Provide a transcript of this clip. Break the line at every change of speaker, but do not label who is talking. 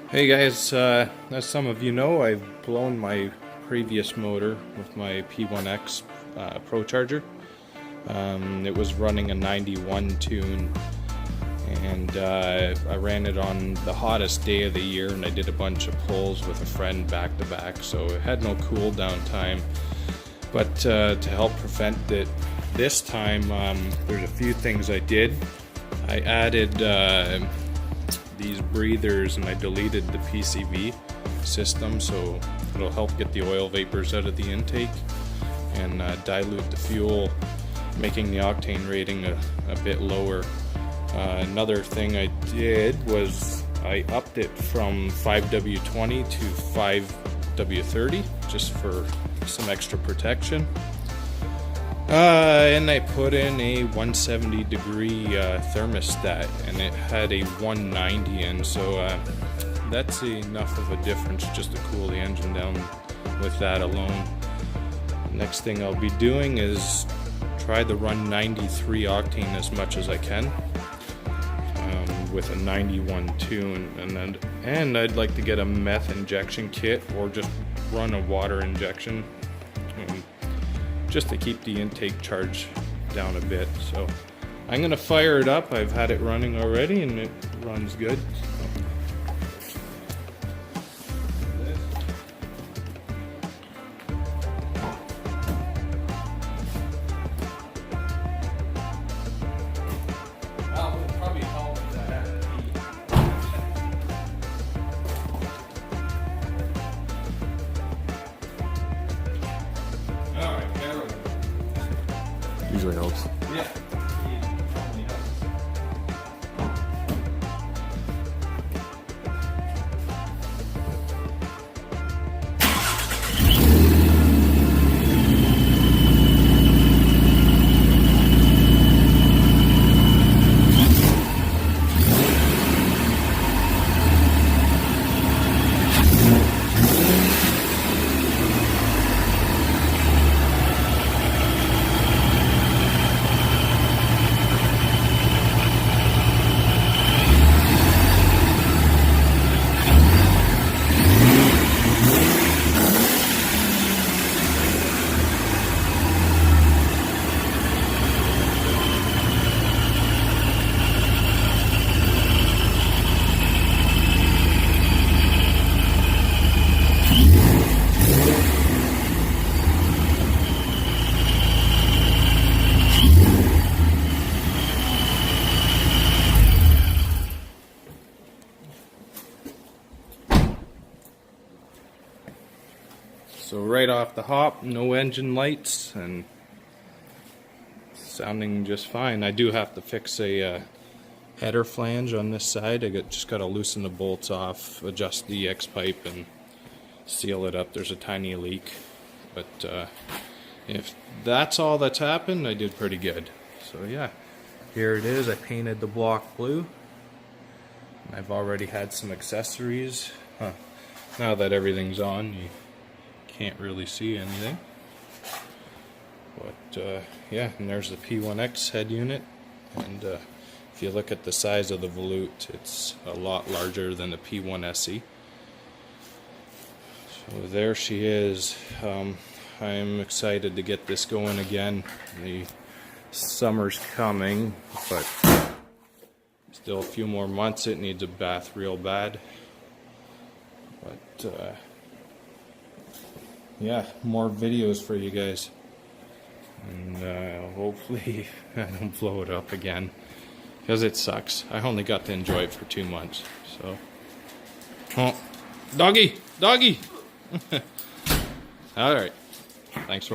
Hey guys, as some of you know, I've blown my previous motor with my P1X Procharged. It was running a 91 tune, and I ran it on the hottest day of the year, and I did a bunch of pulls with a friend back to back, so it had no cool down time. But to help prevent it this time, there's a few things I did. I added these breathers, and I deleted the PCV system, so it'll help get the oil vapors out of the intake and dilute the fuel, making the octane rating a bit lower. Another thing I did was I upped it from 5W20 to 5W30 just for some extra protection. And I put in a 170 degree thermostat, and it had a 190 in, so that's enough of a difference just to cool the engine down with that alone. Next thing I'll be doing is try to run 93 octane as much as I can with a 91 tune, and I'd like to get a meth injection kit or just run a water injection just to keep the intake charge down a bit. So I'm gonna fire it up. I've had it running already and it runs good.
Usually helps.
Yeah. So right off the hop, no engine lights, and sounding just fine. I do have to fix a header flange on this side. I just got to loosen the bolts off, adjust the X-pipe, and seal it up. There's a tiny leak, but if that's all that's happened, I did pretty good. So yeah, here it is. I painted the block blue. I've already had some accessories. Now that everything's on, you can't really see anything, but yeah, and there's the P1X head unit, and if you look at the size of the volute, it's a lot larger than the P1SE. So there she is. I'm excited to get this going again. The summer's coming, but still a few more months. It needs a bath real bad, but yeah, more videos for you guys, and hopefully I don't blow it up again, because it sucks. I only got to enjoy it for 2 months. So, oh, doggy, doggy. All right, thanks for watching.